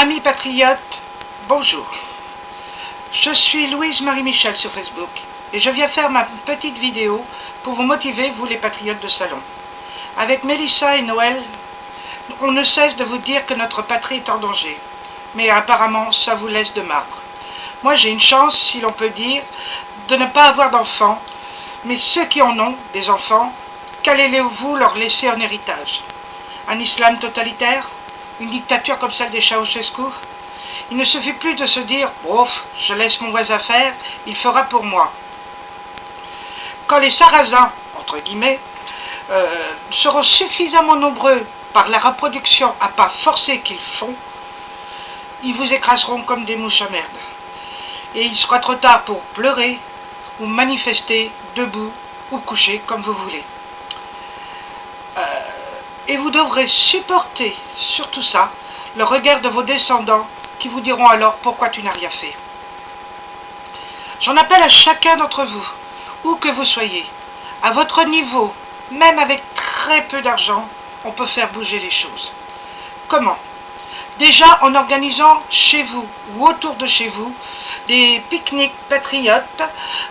Amis patriotes, bonjour. Je suis Louise Marie-Michel sur Facebook et je viens faire ma petite vidéo pour vous motiver, vous les patriotes de salon. Avec Mélissa et Noël, on ne cesse de vous dire que notre patrie est en danger. Mais apparemment, ça vous laisse de marbre. Moi, j'ai une chance, si l'on peut dire, de ne pas avoir d'enfants. Mais ceux qui en ont, des enfants, qu'allez-vous leur laisser en héritage? Un islam totalitaire? Une dictature comme celle des Ceausescu? Il ne suffit plus de se dire « Bof, je laisse mon voisin faire, il fera pour moi ». Quand les Sarrasins, entre guillemets, seront suffisamment nombreux par la reproduction à pas forcés qu'ils font, ils vous écraseront comme des mouches à merde. Et il sera trop tard pour pleurer ou manifester debout ou coucher comme vous voulez. Et vous devrez supporter sur tout ça le regard de vos descendants qui vous diront alors pourquoi tu n'as rien fait. J'en appelle à chacun d'entre vous, où que vous soyez, à votre niveau, même avec très peu d'argent, on peut faire bouger les choses. Comment? Déjà en organisant chez vous ou autour de chez vous des pique-niques patriotes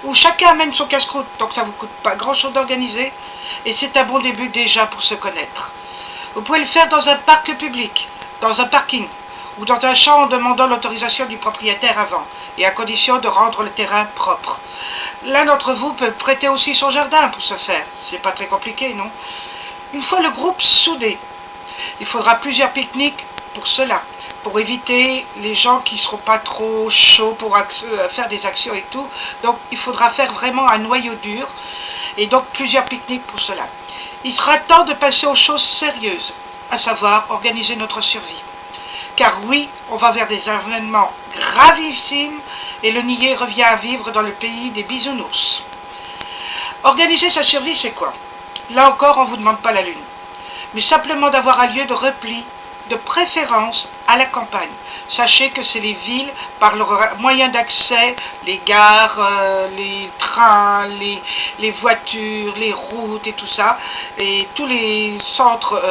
où chacun amène son casse-croûte, donc ça ne vous coûte pas grand-chose d'organiser et c'est un bon début déjà pour se connaître. Vous pouvez le faire dans un parc public, dans un parking ou dans un champ en demandant l'autorisation du propriétaire avant et à condition de rendre le terrain propre. L'un d'entre vous peut prêter aussi son jardin pour ce faire, c'est pas très compliqué, non? Une fois le groupe soudé, il faudra plusieurs pique-niques pour cela, pour éviter les gens qui ne seront pas trop chauds pour faire des actions et tout. Donc il faudra faire vraiment un noyau dur et donc plusieurs pique-niques pour cela. Il sera temps de passer aux choses sérieuses, à savoir organiser notre survie. Car oui, on va vers des événements gravissimes et le niais revient à vivre dans le pays des bisounours. Organiser sa survie, c'est quoi? Là encore, on ne vous demande pas la lune, mais simplement d'avoir un lieu de repli, de préférence à la campagne. Sachez que c'est les villes, par leurs moyens d'accès, les gares, les trains, les voitures, les routes et tout ça, et tous les centres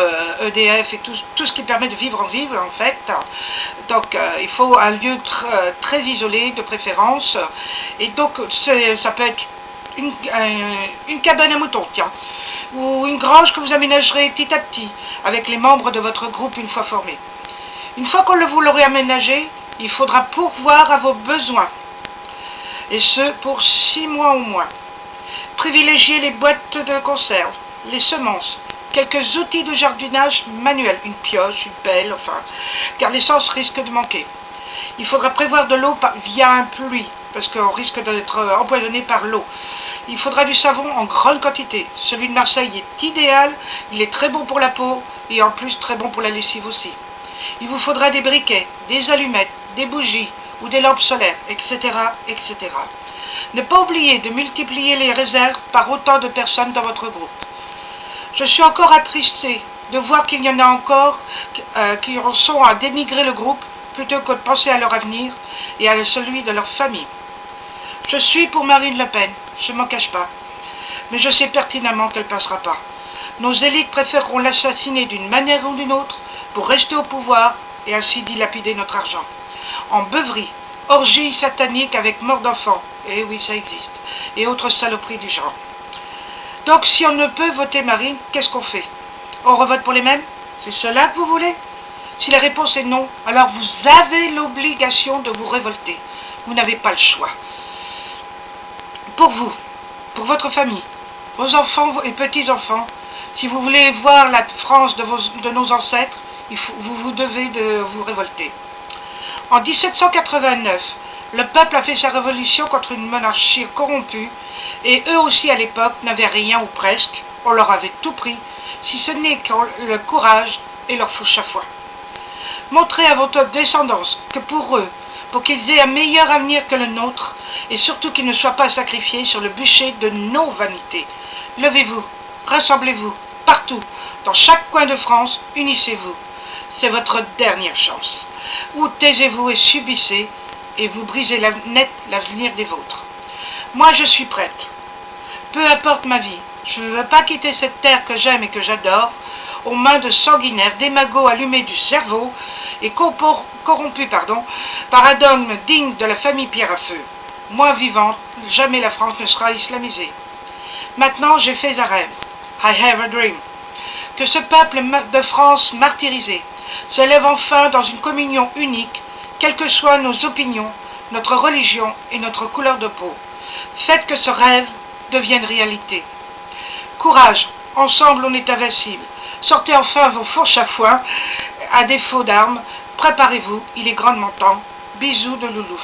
EDF et tout ce qui permet de vivre en ville en fait. Donc il faut un lieu très isolé de préférence, et donc ça peut être une cabane à moutons, tiens, ou une grange que vous aménagerez petit à petit avec les membres de votre groupe une fois formés. Une fois que vous l'aurez aménagé, il faudra pourvoir à vos besoins, et ce pour 6 mois au moins. Privilégiez les boîtes de conserve, les semences, quelques outils de jardinage manuel, une pioche, une pelle, enfin, car l'essence risque de manquer. Il faudra prévoir de l'eau via un pluie, parce qu'on risque d'être empoisonné par l'eau. Il faudra du savon en grande quantité. Celui de Marseille est idéal, il est très bon pour la peau et en plus très bon pour la lessive aussi. Il vous faudra des briquets, des allumettes, des bougies ou des lampes solaires, etc., etc. Ne pas oublier de multiplier les réserves par autant de personnes dans votre groupe. Je suis encore attristée de voir qu'il y en a encore qui en sont à dénigrer le groupe plutôt que de penser à leur avenir et à celui de leur famille. Je suis pour Marine Le Pen, je ne m'en cache pas, mais je sais pertinemment qu'elle ne passera pas. Nos élites préféreront l'assassiner d'une manière ou d'une autre pour rester au pouvoir et ainsi dilapider notre argent. En beuverie, orgie satanique avec mort d'enfants, et oui ça existe, et autres saloperies du genre. Donc si on ne peut voter Marine, qu'est-ce qu'on fait? On revote pour les mêmes? C'est cela que vous voulez? Si la réponse est non, alors vous avez l'obligation de vous révolter. Vous n'avez pas le choix. Pour vous, pour votre famille, vos enfants et petits-enfants, si vous voulez voir la France de nos ancêtres, vous devez de vous révolter. En 1789, le peuple a fait sa révolution contre une monarchie corrompue et eux aussi à l'époque n'avaient rien ou presque, on leur avait tout pris, si ce n'est que le courage et leur fouche à foi. Montrez à votre descendance que pour eux, pour qu'ils aient un meilleur avenir que le nôtre, et surtout qu'ils ne soient pas sacrifiés sur le bûcher de nos vanités. Levez-vous, rassemblez-vous, partout, dans chaque coin de France, unissez-vous. C'est votre dernière chance. Ou taisez-vous et subissez, et vous brisez net l'avenir des vôtres. Moi, je suis prête. Peu importe ma vie, je ne veux pas quitter cette terre que j'aime et que j'adore, aux mains de sanguinaires, démagos allumés du cerveau et corrompus par un dogme digne de la famille Pierre à Feu. Moi vivante, jamais la France ne sera islamisée. Maintenant, j'ai fait un rêve. I have a dream. Que ce peuple de France martyrisé se lève enfin dans une communion unique, quelles que soient nos opinions, notre religion et notre couleur de peau. Faites que ce rêve devienne réalité. Courage, ensemble on est invincible. Sortez enfin vos fourches à foin, à défaut d'armes. Préparez-vous, il est grandement temps. Bisous de Loulou.